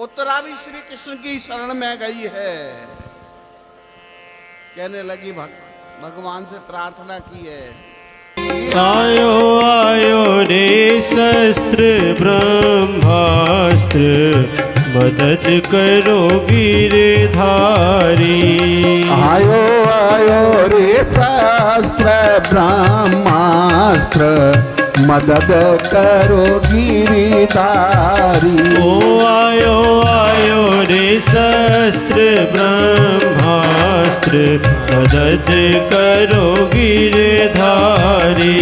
उत्तरा भी श्री कृष्ण की शरण में गई है। कहने लगी भगवान से प्रार्थना की है, आयो आयो रे शस्त्र ब्रह्मास्त्र, मदद करो गिरधारी। आयो आयो रे शस्त्र ब्रह्मास्त्र, मदद करो गिरधारी। ओ आयो आयो रे शस्त्र ब्रह्मास्त्र, मदद करो गिरधारी।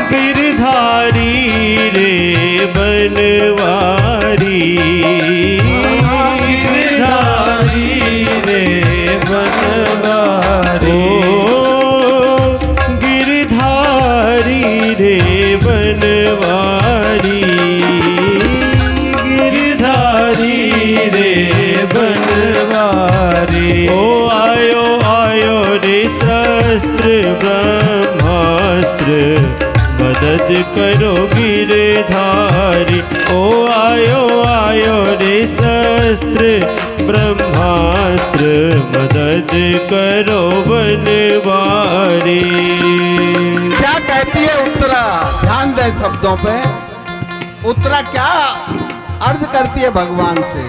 गिरधारी रे बनवारी, गिरधारी रे बनवारी, गिरधारी रे बनवारी, गिरधारी रे बनवारी। ओ आयो आयो रे शस्त्र ब्रह्मास्त्र, मदद करो गिरधारी। ओ आयो आयो रे शस्त्र ब्रह्मास्त्र, मदद करो बनवारी। क्या कहती है उत्तरा? ध्यान दे शब्दों पे। उत्तरा क्या अर्ज करती है भगवान से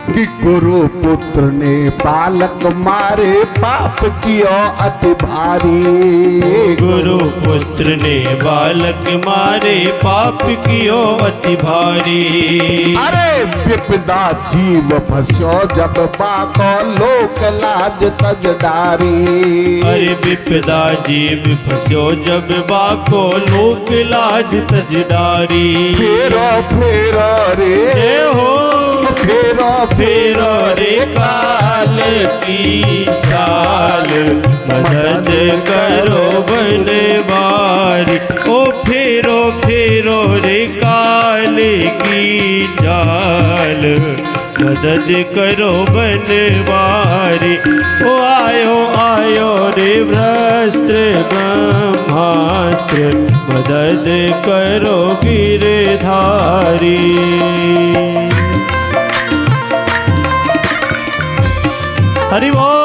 कि गुरु पुत्र ने बालक मारे, पाप किया अति भारी। गुरु पुत्र ने बालक मारे, पाप कियो अति भारी। अरे विपदा जीव फंसो जब बाको, लोक लाज तज डारी। अरे विपदा जीव फंसो जब बाको, लोक लाज तज डारी। फेरो फेरो रे हो, फेरो फेरो रे काल की चाल, मदद करो बनवारी। ओ फेरो फेरो रे काल की चाल, मदद करो बनवारी। ओ आयो आयो रे भ्रष्ट ब्रह्मास्त्र, मदद करो गिरधारी। हरि बोल।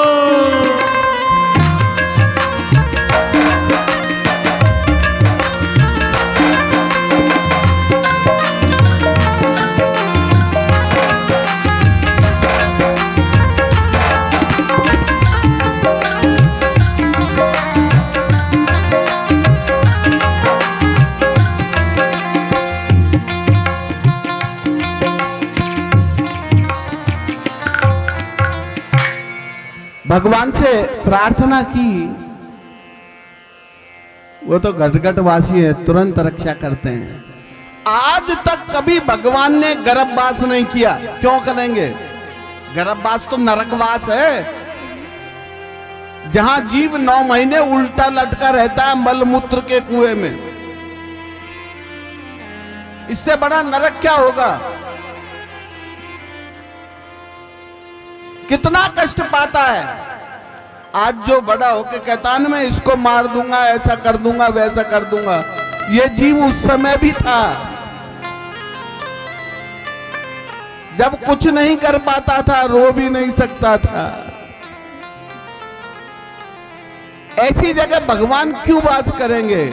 भगवान से प्रार्थना की। वो तो घटघटवासी है, तुरंत रक्षा करते हैं। आज तक कभी भगवान ने गर्भवास नहीं किया, क्यों करेंगे? गर्भवास तो नरकवास है, जहां जीव 9 महीने उल्टा लटका रहता है मलमूत्र के कुएं में। इससे बड़ा नरक क्या होगा? कितना कष्ट पाता है। आज जो बड़ा होके कहता है ना, मैं इसको मार दूंगा, ऐसा कर दूंगा, वैसा कर दूंगा, ये जीव उस समय भी था जब कुछ नहीं कर पाता था, रो भी नहीं सकता था। ऐसी जगह भगवान क्यों वास करेंगे?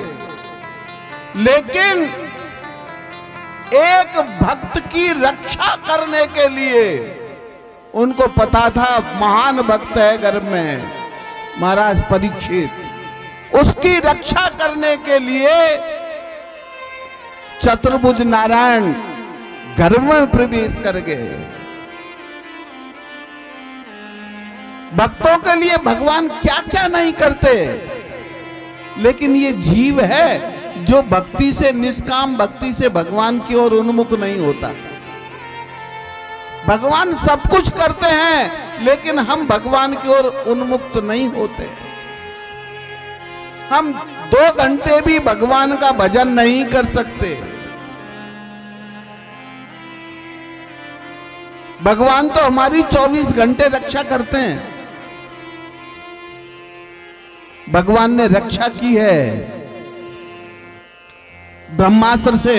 लेकिन एक भक्त की रक्षा करने के लिए उनको पता था महान भक्त है घर में, महाराज परीक्षित। उसकी रक्षा करने के लिए चतुर्भुज नारायण घर में प्रवेश कर गए। भक्तों के लिए भगवान क्या क्या नहीं करते, लेकिन ये जीव है जो भक्ति से, निष्काम भक्ति से भगवान की ओर उन्मुख नहीं होता। भगवान सब कुछ करते हैं, लेकिन हम भगवान की ओर उन्मुक्त नहीं होते। हम 2 घंटे भी भगवान का भजन नहीं कर सकते। भगवान तो हमारी 24 घंटे रक्षा करते हैं। भगवान ने रक्षा की है ब्रह्मास्त्र से।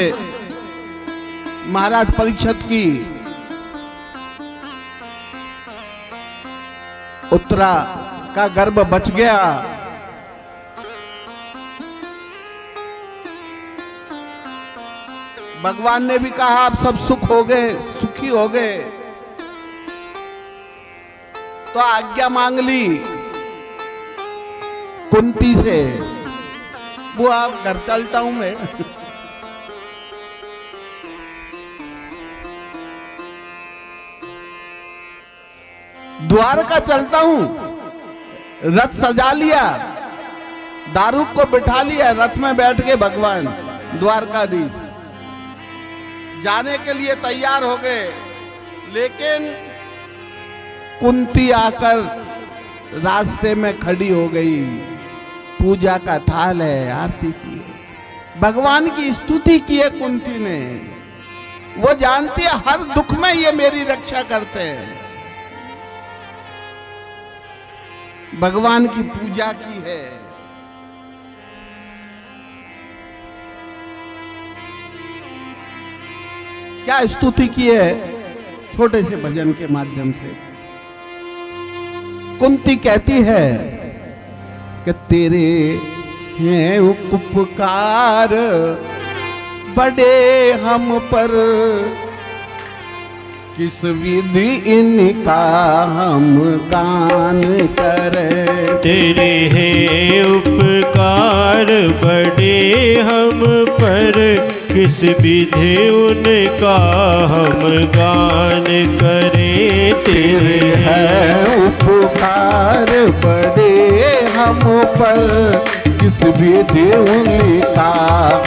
महाराज परीक्षित की उत्तरा का गर्भ बच गया। भगवान ने भी कहा आप सब सुख हो गए, सुखी हो गए, तो आज्ञा मांग ली कुंती से, वो आप घर चलता हूं मैं। द्वारका चलता हूं। रथ सजा लिया, दारूक को बिठा लिया, रथ में बैठ के भगवान द्वारकाधीश जाने के लिए तैयार हो गए। लेकिन कुंती आकर रास्ते में खड़ी हो गई। पूजा का थाल है, आरती की, भगवान की स्तुति की है कुंती ने। वो जानती है हर दुख में ये मेरी रक्षा करते हैं। भगवान की पूजा की है। क्या स्तुति की है? छोटे से भजन के माध्यम से कुंती कहती है कि तेरे हैं उपकार बड़े हम पर, किस विधि इनका हम गान करें। तेरे हैं उपकार बड़े हम पर, किस विधि उनका हम गान करें। तेरे हैं उपकार बड़े हम पर, किस विधि उनका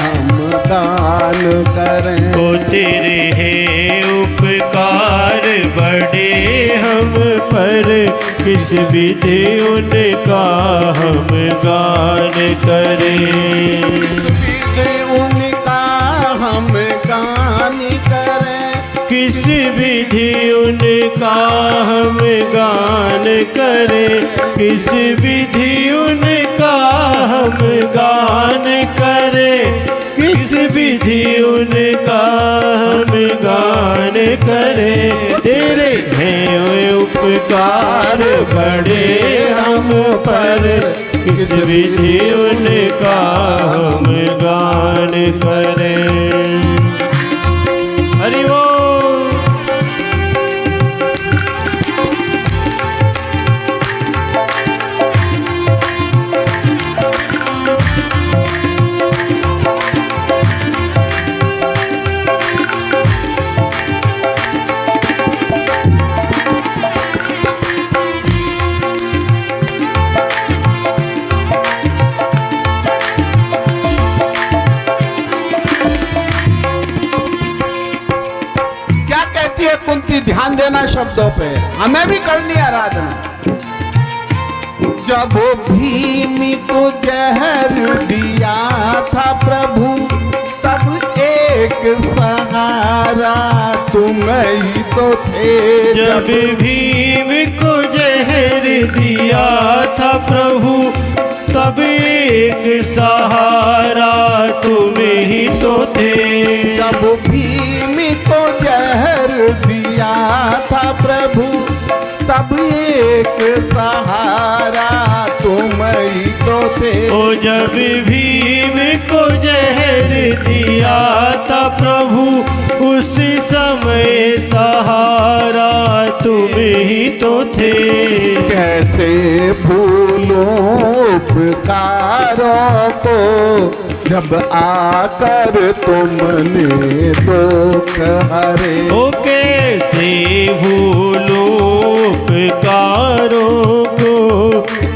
हम गान करें। ओ तेरे हैं उपकार बड़े हम पर, किस विधि उनका हम गान करें। किस विधि उनका हम गान करें। किस विधि उनका हम गान करें। किस विधि उनका हम गान करें। किस विधि उनका हम गान करें। तेरे हैं उपकार बड़े हम पर, किस विधि उनका हम गान करें। हरि बोल। ध्यान देना शब्दों पे, हमें भी करनी आराधना। जब भीम को जहर दिया था प्रभु, तब एक सहारा तुम ही तो थे। जब भीम को जहर दिया था प्रभु, तब एक सहारा तुम ही तो थे। जब भीम को जहर दिया था प्रभु, तब एक सहारा तुम ही तो थे। ओ जब भीम को जहर दिया था प्रभु, उसी समय सहारा तुम ही तो थे। कैसे भूलों उपकारों को, जब आकर तुमने दुख हरे। ओ कैसे भूलो उपकारों को,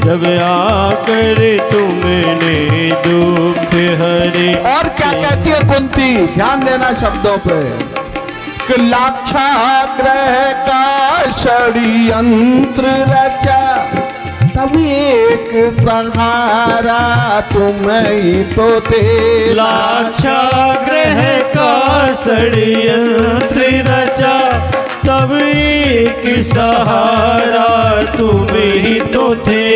जब आकर तुमने दुख हरे। और क्या कहती है कुंती? ध्यान देना शब्दों पे। कि लाक्षाग्रह का षड्यंत्र रचा, तब एक सहारा तुम ही तो थे। लाक्षागृह का षड्यंत्र रचा, तब एक सहारा तुम ही तो थे।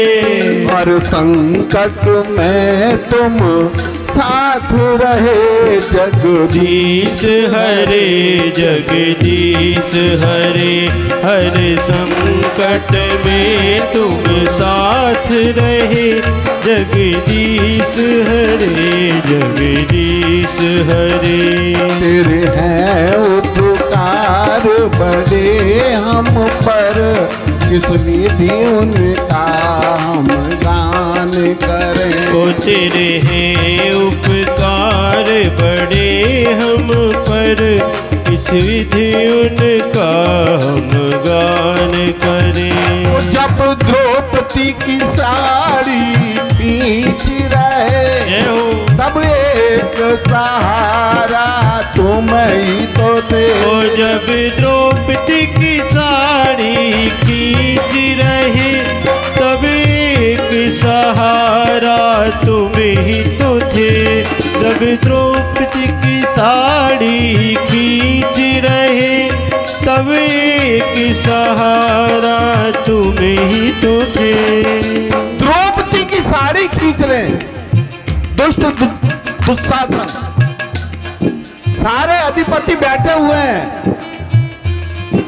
हर संकट में तुम साथ रहे जगदीश हरे, जगदीश हरे। हर संकट में तुम साथ रहे, जगदीश हरे, जगदीश हरे। तेरे हैं उपकार बड़े हम पर, किस निधि उनका हम गान करें। ओ तेरे हैं उपकार बड़े हम पर, किस विधि उनका हम गान करें। वो जब द्रौपदी की साड़ी खींच रहे, तब एक सहारा तुम ही तो थे। ओ जब द्रौपदी की साड़ी खींच रहे, तब एक सहारा तुम ही तो थे। जब द्रौपदी की साड़ी खींच रहे, तब एक सहारा तुम ही तो थे। द्रौपदी की साड़ी खींच रहे दुष्ट दुशासन, सारे अधिपति बैठे हुए हैं,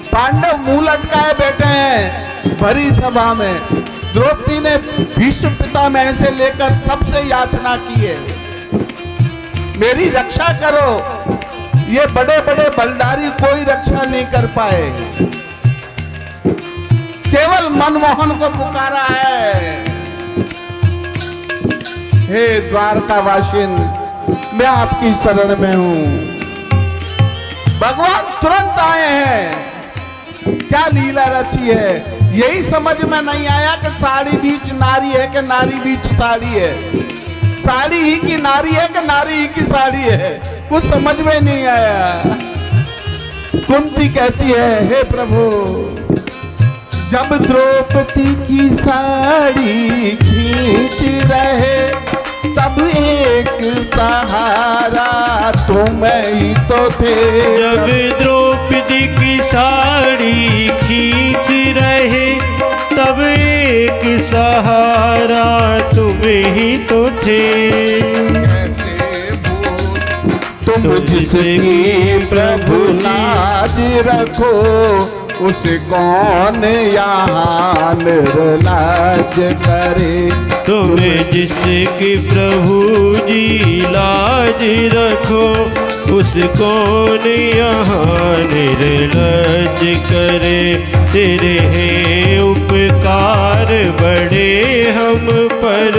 पांडव मुंह लटकाए बैठे हैं भरी सभा में। द्रौपदी ने भीष्म पितामह से लेकर सबसे याचना की है, मेरी रक्षा करो। ये बड़े बड़े बलदारी कोई रक्षा नहीं कर पाए, केवल मनमोहन को पुकारा है। हे द्वारकावासिन, मैं आपकी शरण में हूं। भगवान तुरंत आए हैं, क्या लीला रची है। यही समझ में नहीं आया कि साड़ी बीच नारी है कि नारी बीच साड़ी है, साड़ी ही की नारी है कि नारी ही की साड़ी है, कुछ समझ में नहीं आया। कुंती कहती है, हे प्रभु, जब द्रौपदी की साड़ी खींच रहे, तब एक सहारा तुम ही तो थे। जब द्रौपदी की साड़ी खींच रहे, तब एक सहारा तुम ही तो थे। कैसे भूल तुम जिसकी प्रभु लाज रखो, उसे कौन यहाँ निर्लाज करे। तुम्हें जिसकी प्रभु जी लाज रखो, उस कौन यहाँ निर्लज करे। तेरे हैं उपकार बड़े हम पर,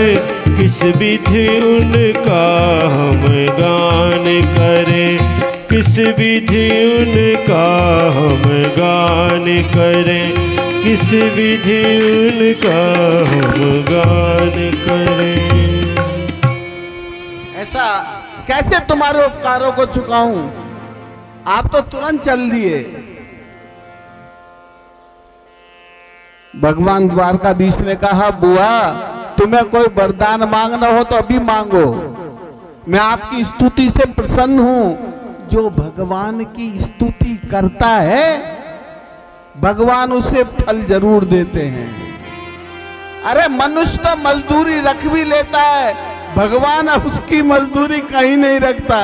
किस विधि उनका हम गान करें। किस विधि उनका हम गान करें, किस विधि उनका हम गान करें। ऐसा कैसे तुम्हारे उपकारों को चुकाऊं, आप तो तुरंत चल दिए। भगवान द्वारकाधीश ने कहा, बुआ तुम्हें कोई वरदान मांगना हो तो अभी मांगो, मैं आपकी स्तुति से प्रसन्न हूं। जो भगवान की स्तुति करता है, भगवान उसे फल जरूर देते हैं। अरे मनुष्य तो मजदूरी रख भी लेता है, भगवान उसकी मजदूरी कहीं नहीं रखता,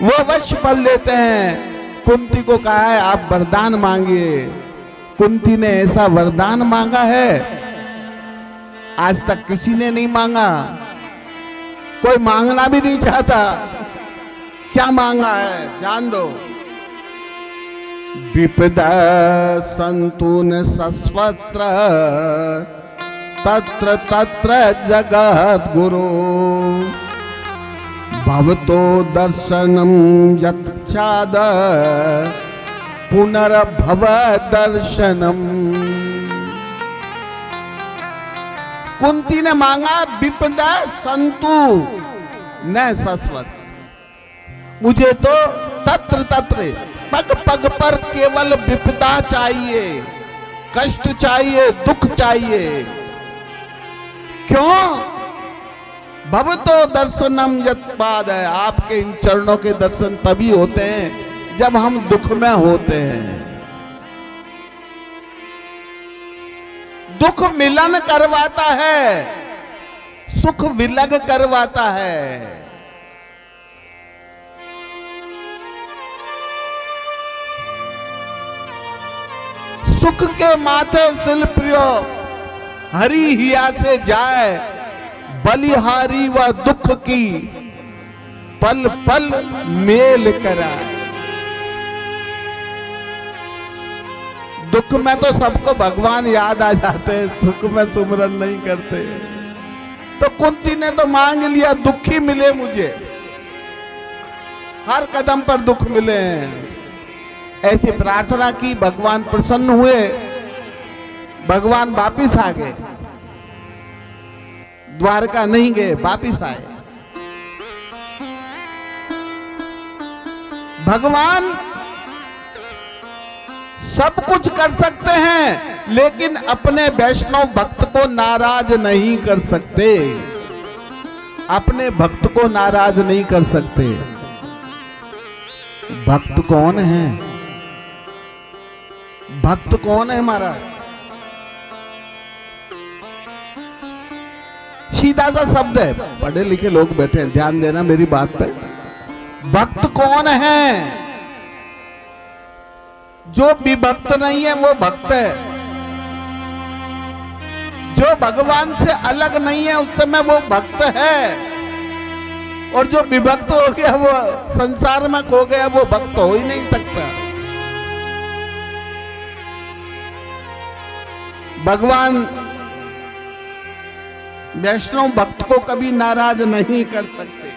वो अवश्य फल देते हैं। कुंती को कहा है आप वरदान मांगिए। कुंती ने ऐसा वरदान मांगा है आज तक किसी ने नहीं मांगा, कोई मांगना भी नहीं चाहता। क्या मांगा है जान दो। विपदा संतून सस्वत्र, तत्र तत्र जगत गुरु, भवतो दर्शनम यत्क्षाद, पुनर्भव दर्शनम। कुंती ने मांगा विपदा संतु न सस्वत, मुझे तो तत्र तत्र पग पग पर केवल विपदा चाहिए, कष्ट चाहिए, दुख चाहिए। क्यों? भवतो दर्शनम यत्पाद है, आपके इन चरणों के दर्शन तभी होते हैं जब हम दुख में होते हैं। दुख मिलन करवाता है, सुख विलग करवाता है। सुख के माथे सिल प्रियो हरि हिया से जाए, बलिहारी व दुख की पल पल मेल कराए। दुख में तो सबको भगवान याद आ जाते हैं, सुख में सुमरन नहीं करते। तो कुंती ने तो मांग लिया दुखी मिले मुझे, हर कदम पर दुख मिले। ऐसी प्रार्थना की, भगवान प्रसन्न हुए, भगवान वापिस आ गए, द्वारका नहीं गए, वापिस आए। भगवान सब कुछ कर सकते हैं, लेकिन अपने वैष्णव भक्त को नाराज नहीं कर सकते। अपने भक्त को नाराज नहीं कर सकते। भक्त कौन है? भक्त कौन है हमारा? सीधा सा शब्द है, पढ़े लिखे लोग बैठे हैं, ध्यान देना मेरी बात पे। भक्त कौन है? जो विभक्त नहीं है वो भक्त है। जो भगवान से अलग नहीं है उस समय वो भक्त है, और जो विभक्त हो गया, वो संसार में खो गया, वो भक्त हो ही नहीं सकता। भगवान वैष्णव भक्त को कभी नाराज नहीं कर सकते।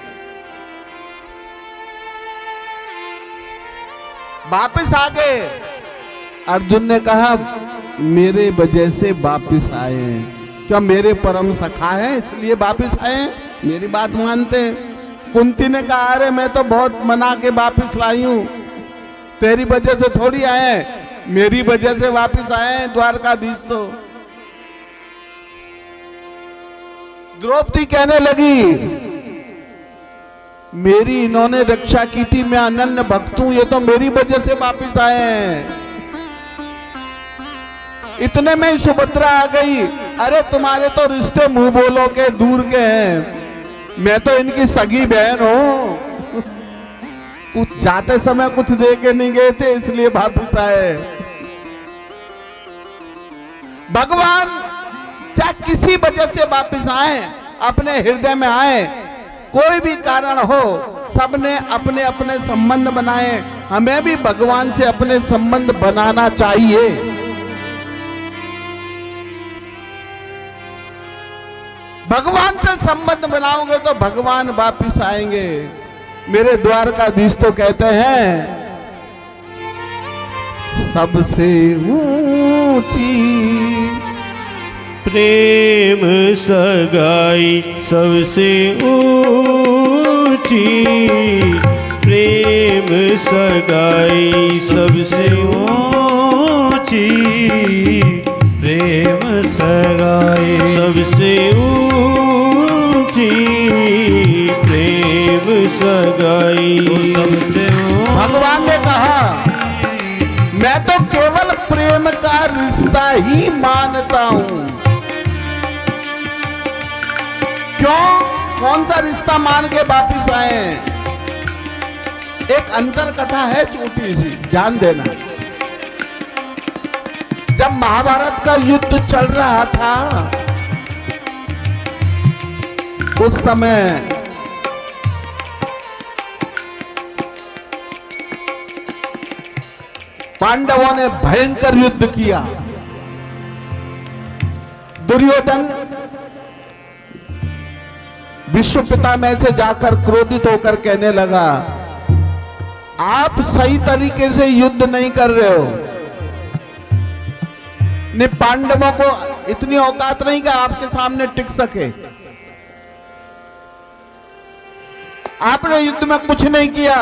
वापिस आ गए। अर्जुन ने कहा मेरे वजह से वापिस आए हैं। क्या मेरे परम सखा है इसलिए वापिस आए हैं? मेरी बात मानते हैं। कुंती ने कहा अरे मैं तो बहुत मना के वापिस लाई हूं, तेरी वजह से थोड़ी आए हैं, मेरी वजह से वापिस आए हैं द्वारकाधीश। तो द्रौपदी कहने लगी मेरी इन्होंने रक्षा की थी, मैं अनन्य भक्त हूं, ये तो मेरी वजह से वापिस आए हैं। इतने में ही सुभद्रा आ गई। अरे तुम्हारे तो रिश्ते मुंह बोलो के दूर के हैं, मैं तो इनकी सगी बहन हूं। कुछ जाते समय कुछ दे के नहीं गए थे इसलिए वापिस आए। भगवान चाहे किसी वजह से वापिस आए, अपने हृदय में आए, कोई भी कारण हो, सबने अपने अपने संबंध बनाए। हमें भी भगवान से अपने संबंध बनाना चाहिए। भगवान से संबंध बनाओगे तो भगवान वापिस आएंगे। मेरे द्वारकाधीश तो कहते हैं सबसे ऊंची प्रेम सगाई सबसे ऊंची, प्रेम सगाई सबसे ऊंची, प्रेम सगाई सबसे ऊंची, प्रेम सगाई सबसे ऊंची। भगवान ने कहा मैं तो केवल प्रेम का रिश्ता ही मानता हूं। क्यों? कौन सा रिश्ता मान के वापिस आए हैं? एक अंतर कथा है छोटी सी, ध्यान देना। जब महाभारत का युद्ध चल रहा था उस समय पांडवों ने भयंकर युद्ध किया। दुर्योधन विश्व पितामह से जाकर क्रोधित होकर कहने लगा आप सही तरीके से युद्ध नहीं कर रहे हो। ने पांडवों को इतनी औकात नहीं कि आपके सामने टिक सके। आपने युद्ध में कुछ नहीं किया,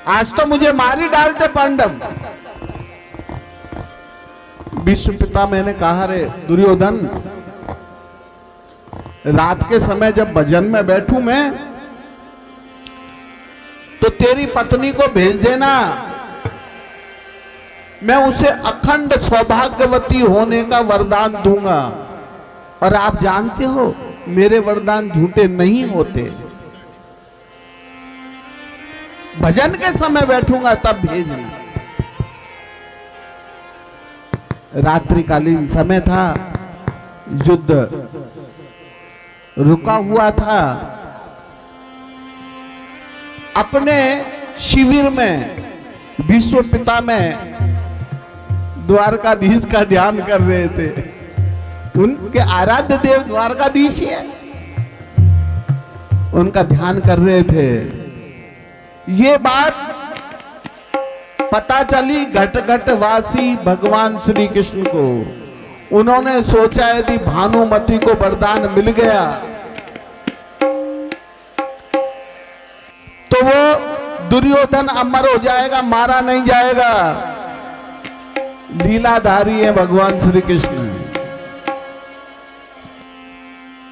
आज तो मुझे मार ही डालते पांडव। विश्व पिता मैंने कहा, रे दुर्योधन, रात के समय जब भजन में बैठूं मैं, तो तेरी पत्नी को भेज देना, मैं उसे अखंड सौभाग्यवती होने का वरदान दूंगा। और आप जानते हो मेरे वरदान झूठे नहीं होते। भजन के समय बैठूंगा तब भेजना। रात्रिकालीन समय था, युद्ध रुका हुआ था। अपने शिविर में विश्व पिता में द्वारकाधीश का ध्यान कर रहे थे। उनके आराध्य देव द्वारकाधीश है, उनका ध्यान कर रहे थे। ये बात पता चली घट घट वासी भगवान श्री कृष्ण को। उन्होंने सोचा यदि भानुमति को वरदान मिल गया तो वो दुर्योधन अमर हो जाएगा, मारा नहीं जाएगा। लीलाधारी है भगवान श्री कृष्ण।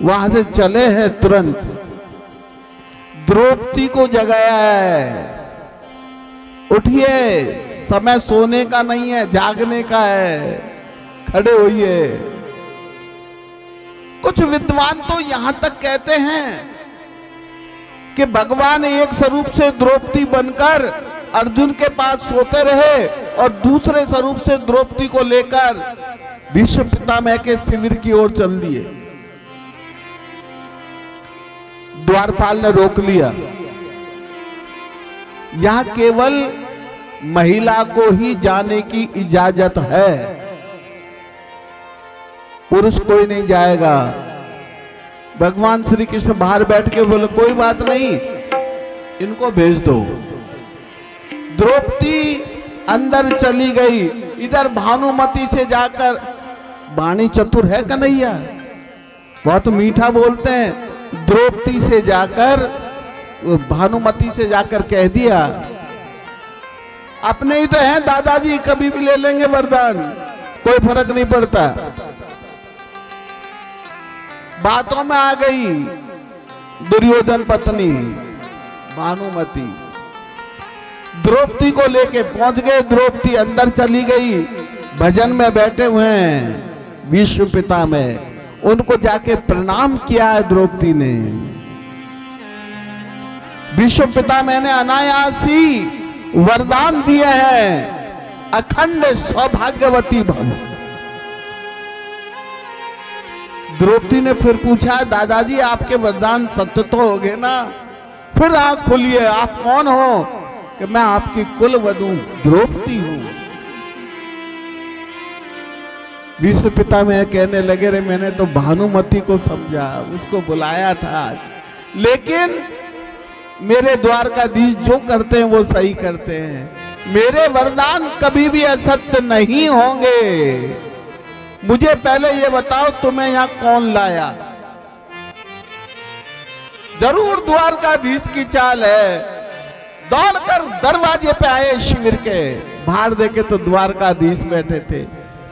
वहां से चले हैं तुरंत, द्रौपदी को जगाया है, उठिए, समय सोने का नहीं है, जागने का है, खड़े होइए। कुछ विद्वान तो यहां तक कहते हैं कि भगवान एक स्वरूप से द्रौपदी बनकर अर्जुन के पास सोते रहे और दूसरे स्वरूप से द्रौपदी को लेकर भीष्म पितामह के शिविर की ओर चल दिए। द्वारपाल ने रोक लिया। यहां केवल महिला को ही जाने की इजाजत है, पुरुष कोई नहीं जाएगा। भगवान श्री कृष्ण बाहर बैठ के बोले, कोई बात नहीं, इनको भेज दो। द्रौपदी अंदर चली गई। इधर भानुमति से जाकर, वाणी चतुर है कन्हैया, बहुत मीठा बोलते हैं। द्रौपदी से जाकर, भानुमति से जाकर कह दिया, अपने ही तो हैं दादाजी, कभी भी ले लेंगे वरदान, कोई फर्क नहीं पड़ता। बातों में आ गई दुर्योधन पत्नी भानुमति, द्रौपदी को लेके पहुंच गए। द्रौपदी अंदर चली गई, भजन में बैठे हुए हैं विश्व पिता में। उनको जाके प्रणाम किया है द्रौपदी ने। विश्व पिता मैंने अनायास ही वरदान दिए हैं, अखंड सौभाग्यवती भव। द्रौपदी ने फिर पूछा, दादाजी आपके वरदान सत्य तो हो गए ना? फिर आंख खोलिए, आप कौन हो? कि मैं आपकी कुल वधू द्रौपदी हूं। विश्व पिता में कहने लगे, रे मैंने तो भानुमति को समझा, उसको बुलाया था, लेकिन मेरे द्वारकाधीश जो करते हैं वो सही करते हैं। मेरे वरदान कभी भी असत्य नहीं होंगे। मुझे पहले ये बताओ, तुम्हें यहां कौन लाया? जरूर द्वारकाधीश की चाल है। दौड़कर दरवाजे पे आए शिविर के, बाहर देखे तो द्वारकाधीश बैठे थे,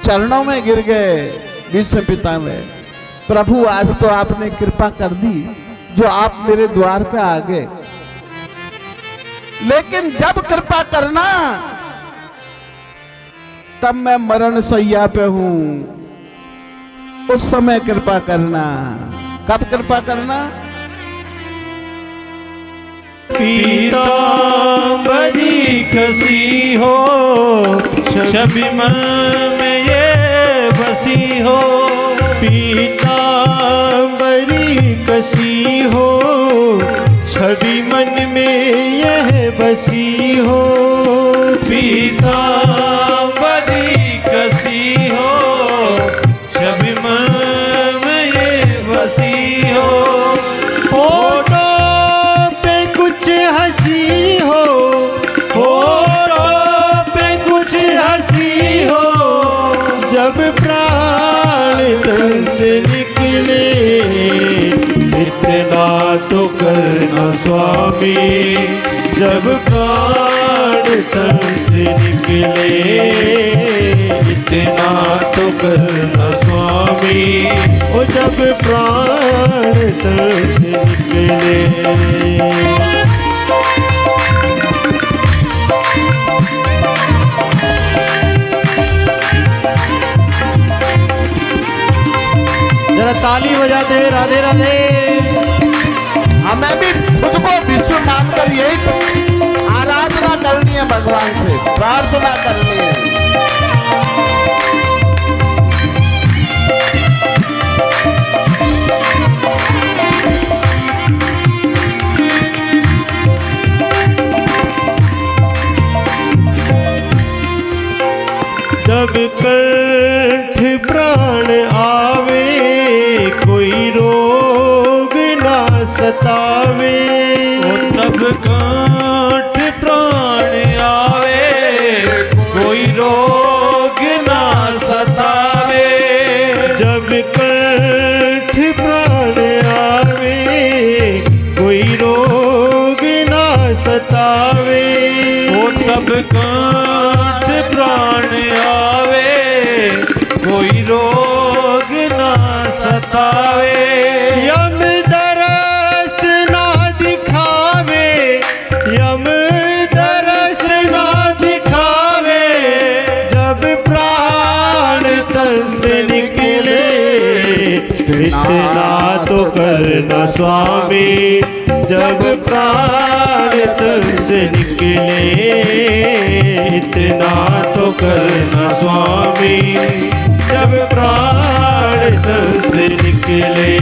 चरणों में गिर गए विश्व पिता में। प्रभु आज तो आपने कृपा कर दी जो आप मेरे द्वार पे आ गए, लेकिन जब कृपा करना तब मैं मरण शैया पे हूं, उस समय कृपा करना। कब कृपा करना? पीतांबरी कसी हो, छवि मन में ये बसी हो। पीतांबरी कसी हो, छवि मन में यह बसी हो। पीतांबरी कसी हो, छवि मन में ये बसी हो। फोटो पे कुछ हंसी हो, फोटो पे कुछ हंसी हो। जब प्राण तन से निकले, इतना तो करना स्वामी। जब प्राण तन से निकले, इतना तो करना स्वामी, ओ जब प्राण तन से निकले। जरा ताली बजाते हुए राधे राधे। हमें भी खुद को विश्व मानकर यही आराधना करनी है, भगवान से प्रार्थना करनी है। जब कंठ प्राण आवे, कोई रोग ना सतावे, तब कंठ प्राण आवे, कोई रोग ना सतावे। जब कंठ प्राण आवे, कोई रोग ना सतावे, तब कंठ प्राण आवे, कोई रोग ना सतावे। यम दरस ना दिखावे, यम दरस ना दिखावे, जब प्राण तन से निकले, इतना तो करना स्वामी, जब प्राण तन से निकले, इतना तो करना स्वामी, जब प्राण तन से निकले।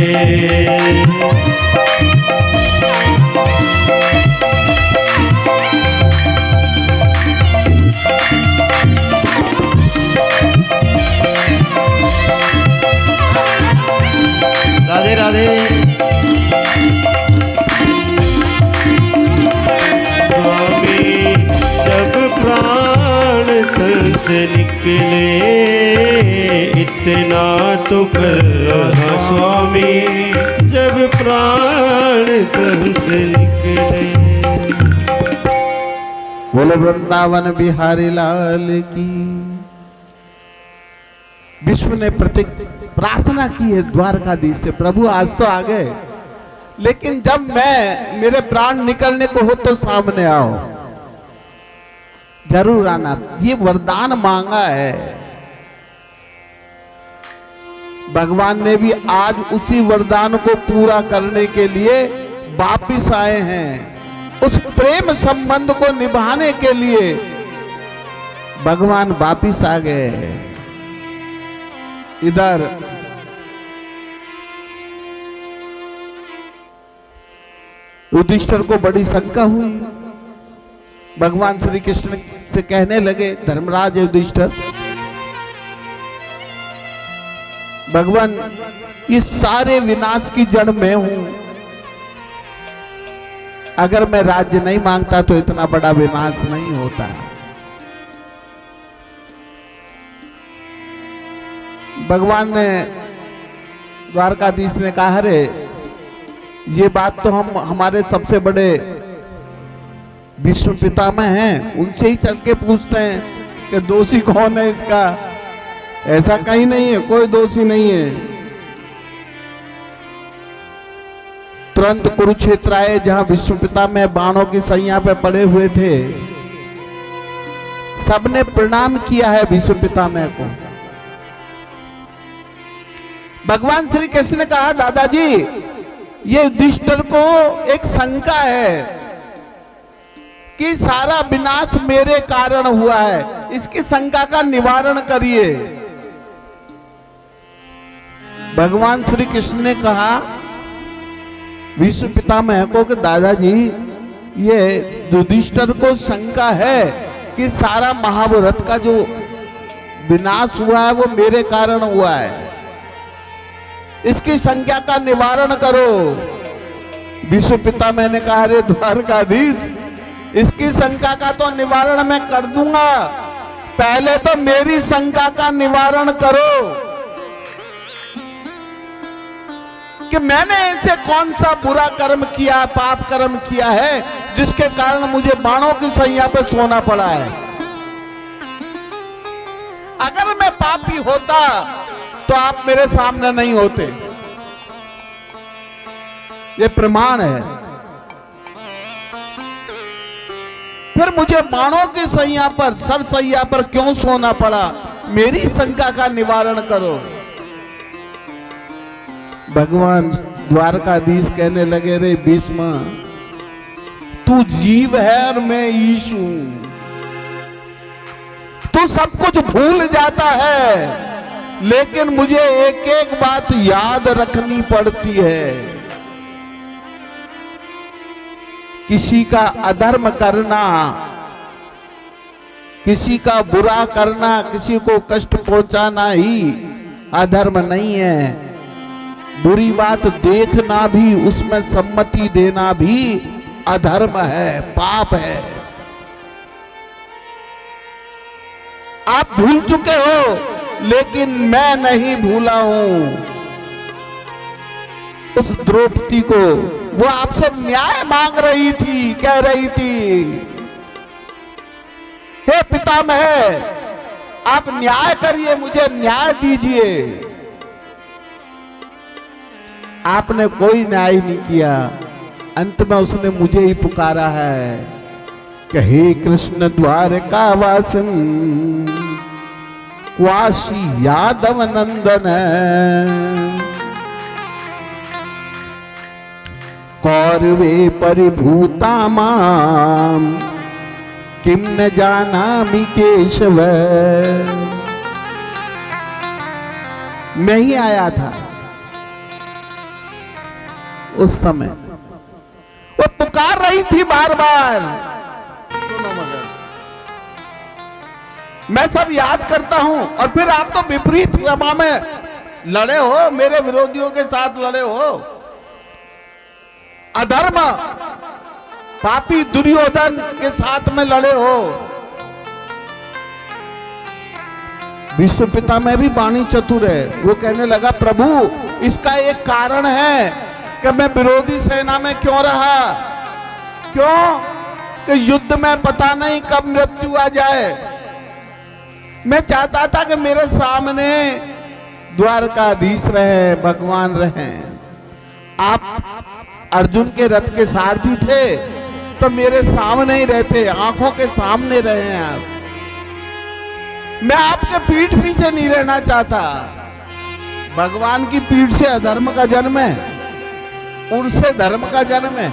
राधे राधे। स्वामी जब प्राण तन से निकले, इतना तो करना स्वामी, जब प्राण तन से निकले। बोलो वृंदावन बिहारी लाल की। विश्व ने प्रार्थना की है द्वारकाधीश से, प्रभु आज तो आ गए, लेकिन जब मेरे प्राण निकलने को हो तो सामने आओ, जरूर आना। ये वरदान मांगा है भगवान ने भी, आज उसी वरदान को पूरा करने के लिए वापिस आए हैं। उस प्रेम संबंध को निभाने के लिए भगवान वापिस आ गए। इधर युधिष्ठिर को बड़ी शंका हुई, भगवान श्री कृष्ण से कहने लगे, धर्मराज युधिष्ठिर, भगवान ये सारे विनाश की जड़ मैं हूं, अगर मैं राज्य नहीं मांगता तो इतना बड़ा विनाश नहीं होता। भगवान ने द्वारकाधीश ने कहा, अरे ये बात तो हम हमारे सबसे बड़े विष्णु पितामह हैं, उनसे ही चल के पूछते हैं कि दोषी कौन है इसका। ऐसा कहीं नहीं है, कोई दोषी नहीं है। तुरंत कुरुक्षेत्र आए, जहां विष्णु पितामह बाणों की सैया पे पड़े हुए थे। सबने प्रणाम किया है विष्णु पितामह को। भगवान श्री कृष्ण ने कहा, दादाजी ये युधिष्ठिर को एक शंका है कि सारा विनाश मेरे कारण हुआ है, इसकी शंका का निवारण करिए। भगवान श्री कृष्ण ने कहा विष्णु पितामह को कि दादाजी ये युधिष्ठिर को शंका है कि सारा महाभारत का जो विनाश हुआ है वो मेरे कारण हुआ है, इसकी संख्या का निवारण करो। विष्णु पितामह ने कहा, अरे द्वारकाधीश, इसकी शंका का तो निवारण मैं कर दूंगा, पहले तो मेरी शंका का निवारण करो कि मैंने ऐसे कौन सा बुरा कर्म किया, पाप कर्म किया है जिसके कारण मुझे बाणों की सैया पे सोना पड़ा है। अगर मैं भी होता तो आप मेरे सामने नहीं होते। ये प्रमाण है। फिर मुझे बाणों की सैया पर, सर सैया पर क्यों सोना पड़ा? मेरी शंका का निवारण करो। भगवान द्वारकाधीश कहने लगे, रे भीष्म, तू जीव है और मैं ईश हूं। तू सब कुछ भूल जाता है, लेकिन मुझे एक एक बात याद रखनी पड़ती है। किसी का अधर्म करना, किसी का बुरा करना, किसी को कष्ट पहुंचाना ही अधर्म नहीं है। बुरी बात देखना भी, उसमें सम्मति देना भी अधर्म है, पाप है। आप भूल चुके हो, लेकिन मैं नहीं भूला हूं। उस द्रौपदी को, वो आपसे न्याय मांग रही थी, कह रही थी, हे पितामह, आप न्याय करिए, मुझे न्याय दीजिए। आपने कोई न्याय नहीं किया। अंत में उसने मुझे ही पुकारा है कि हे कृष्ण द्वारकावासिन क्वाशी यादव नंदन, कौरवे परिभूता माम किम न जानामि केशव। मैं ही आया था उस समय। वो पुकार रही थी बार बार। सुनो मगर, मैं सब याद करता हूं, और फिर आप तो विपरीत सभा में लड़े हो, मेरे विरोधियों के साथ लड़े हो। अधर्म पापी दुर्योधन के साथ में लड़े हो। विश्व पिता में भी वाणी चतुर है। वो कहने लगा, प्रभु, इसका एक कारण है कि मैं विरोधी सेना में क्यों रहा। क्यों? कि युद्ध में पता नहीं कब मृत्यु आ जाए। मैं चाहता था कि मेरे सामने द्वारकाधीश रहे, भगवान रहे। आप अर्जुन के रथ के सारथी थे, तो मेरे सामने ही रहते, आंखों के सामने रहे हैं आप। मैं आपके पीठ पीछे नहीं रहना चाहता। भगवान की पीठ से अधर्म का जन्म है, उनसे धर्म का जन्म है।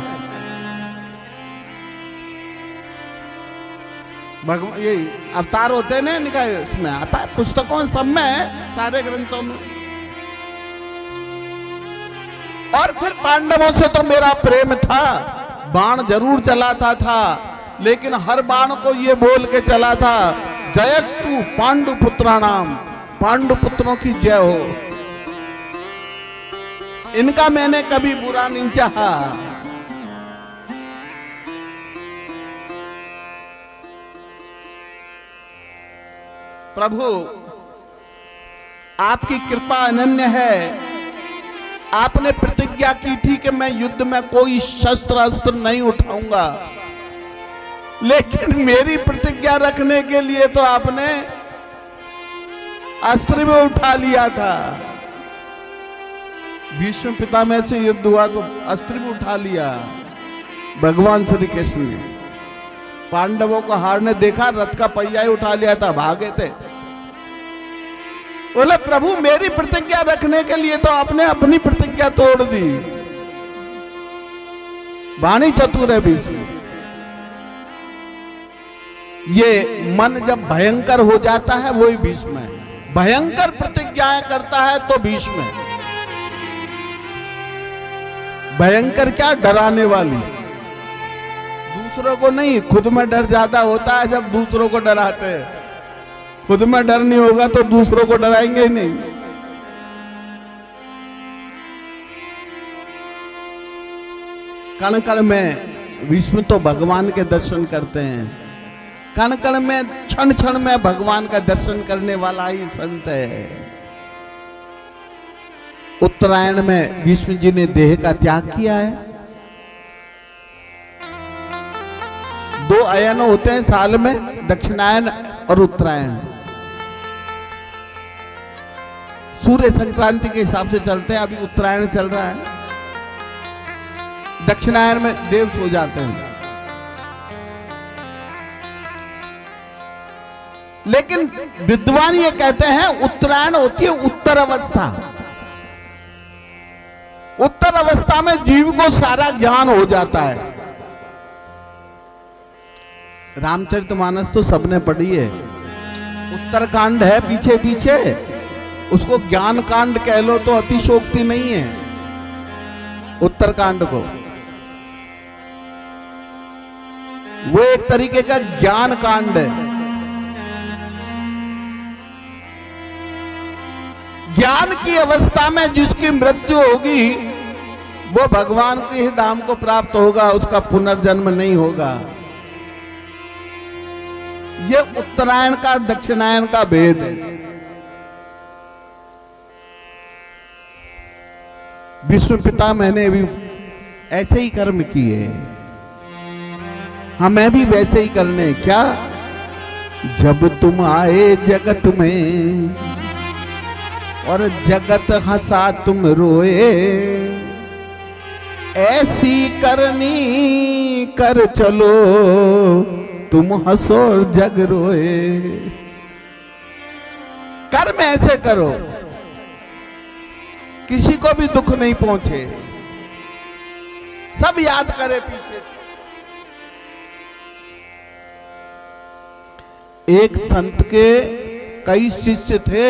भगवान ये अवतार होते हैं ना, निकाय उसमें आता है, पुस्तकों में, सब में है, सारे ग्रंथों में। और फिर पांडवों से तो मेरा प्रेम था। बाण जरूर चलाता था, लेकिन हर बाण को ये बोल के चला था, जयस्तु पांडुपुत्राणाम, पांडुपुत्रों की जय हो। इनका मैंने कभी बुरा नहीं चाहा। प्रभु, आपकी कृपा अनन्य है। आपने प्रतिज्ञा की थी कि मैं युद्ध में कोई शस्त्र अस्त्र नहीं उठाऊंगा, लेकिन मेरी प्रतिज्ञा रखने के लिए तो आपने अस्त्र भी उठा लिया था। भीष्म पितामह से युद्ध हुआ तो अस्त्र भी उठा लिया। भगवान श्री कृष्ण ने पांडवों को हारने देखा, रथ का पहिया ही उठा लिया था, भागे थे। बोले, प्रभु, मेरी प्रतिज्ञा रखने के लिए तो आपने अपनी प्रतिज्ञा तोड़ दी। वाणी चतुर है भीष्म। ये मन जब भयंकर हो जाता है, वही भीष्म है। भयंकर प्रतिज्ञाएं करता है तो भीष्म है। भयंकर क्या? डराने वाली। दूसरों को नहीं, खुद में डर ज्यादा होता है जब दूसरों को डराते हैं। खुद में डर नहीं होगा तो दूसरों को डराएंगे ही नहीं। कण कण में विष्णु तो भगवान के दर्शन करते हैं। कण कण में, क्षण क्षण में भगवान का दर्शन करने वाला ही संत है। उत्तरायण में विष्णु जी ने देह का त्याग किया है। 2 अयन होते हैं साल में, दक्षिणायन और उत्तरायण। सूर्य संक्रांति के हिसाब से चलते हैं। अभी उत्तरायण चल रहा है, दक्षिणायन में देव सो जाते हैं। लेकिन विद्वान ये कहते हैं उत्तरायण होती है उत्तर अवस्था। उत्तर अवस्था में जीव को सारा ज्ञान हो जाता है। रामचरितमानस तो सबने पढ़ी है, उत्तरकांड है पीछे पीछे, उसको ज्ञान कांड कह लो तो अतिशोक्ति नहीं है। उत्तरकांड को वो एक तरीके का ज्ञान कांड है। ज्ञान की अवस्था में जिसकी मृत्यु होगी वो भगवान के ही धाम को प्राप्त होगा, उसका पुनर्जन्म नहीं होगा। ये उत्तरायण का दक्षिणायन का भेद है। विष्णु पिता मैंने भी ऐसे ही कर्म किए, हमें भी वैसे ही करने। क्या? जब तुम आए जगत में और जगत हंसा तुम रोए, ऐसी करनी कर चलो तुम हंसो और जग रोए। कर्म ऐसे करो किसी को भी दुख नहीं पहुंचे, सब याद करे पीछे से। एक संत के कई शिष्य थे,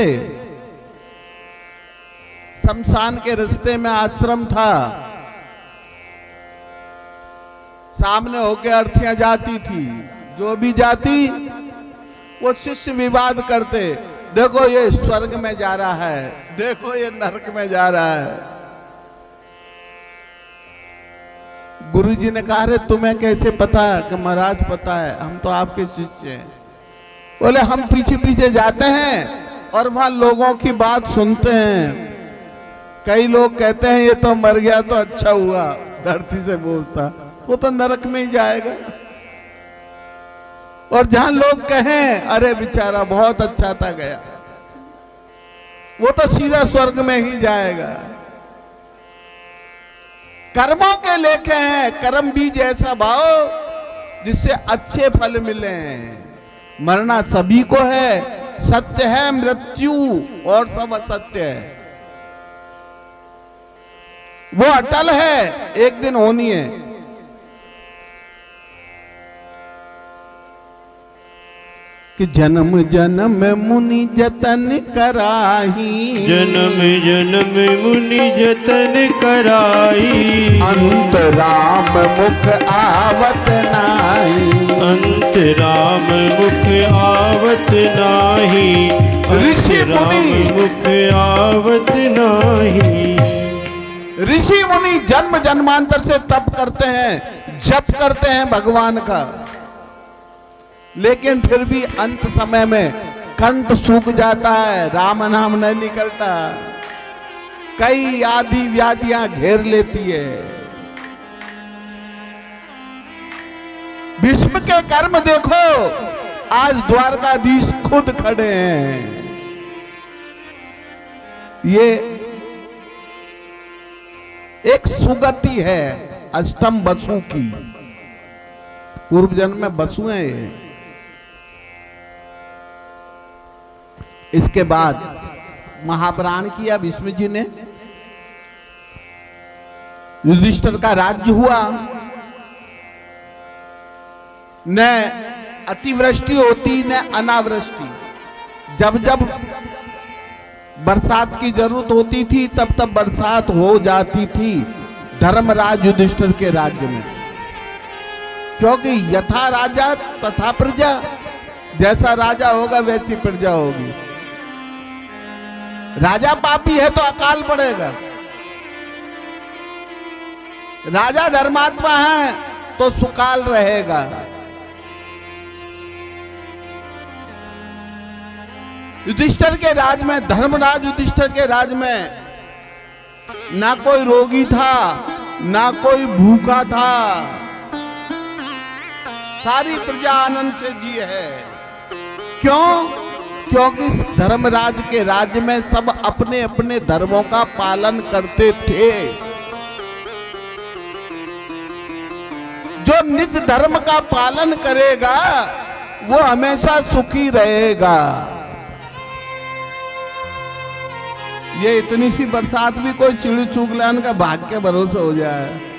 शमशान के रास्ते में आश्रम था, सामने होके अर्थियां जाती थी, जो भी जाती वो शिष्य विवाद करते, देखो ये स्वर्ग में जा रहा है, देखो ये नरक में जा रहा है। गुरुजी ने कहा रे तुम्हें कैसे पता है? कि महाराज पता है, हम तो आपके शिष्य हैं। बोले हम पीछे पीछे जाते हैं और वहां लोगों की बात सुनते हैं। कई लोग कहते हैं ये तो मर गया तो अच्छा हुआ, धरती से बोझता, वो तो नरक में ही जाएगा। और जहां लोग कहें अरे बेचारा बहुत अच्छा था गया, वो तो सीधा स्वर्ग में ही जाएगा। कर्मों के लेखे हैं, कर्म बीज ऐसा भाव जिससे अच्छे फल मिले। मरना सभी को है, सत्य है मृत्यु और सब असत्य है, वो अटल है, एक दिन होनी है। कि जन्म जन्म मुनि जतन कराही, जन्म जन्म मुनि जतन कराई, अंत राम मुख आवत नाही, अंत राम मुख आवत नाही, ऋषि मुनि मुख आवत नाही। ऋषि मुनि जन्म जन्मांतर से तप करते हैं, जप करते हैं भगवान का, लेकिन फिर भी अंत समय में कंठ सूख जाता है, राम नाम नहीं निकलता, कई आदि व्याधियां घेर लेती है। भीष्म के कर्म देखो, आज द्वारकाधीश खुद खड़े हैं। ये एक सुगति है अष्टम बसु की, पूर्व जन्म में बसु हैं ये। इसके बाद महाप्राण किया भीष्म जी ने, युधिष्ठिर का राज्य हुआ, न अतिवृष्टि होती न अनावृष्टि। जब जब बरसात की जरूरत होती थी तब तब बरसात हो जाती थी धर्मराज युधिष्ठिर के राज्य में, क्योंकि यथा राजा तथा प्रजा, जैसा राजा होगा वैसी प्रजा होगी। राजा पापी है तो अकाल पड़ेगा, राजा धर्मात्मा है तो सुकाल रहेगा। युधिष्ठिर के राज में, धर्मराज युधिष्ठिर के राज में ना कोई रोगी था ना कोई भूखा था, सारी प्रजा आनंद से जी है। क्यों? क्योंकि धर्मराज के राज्य में सब अपने अपने धर्मों का पालन करते थे। जो निज धर्म का पालन करेगा वो हमेशा सुखी रहेगा। ये इतनी सी बरसात भी कोई चिड़ी चुगलान का भाग के भरोसे हो जाए।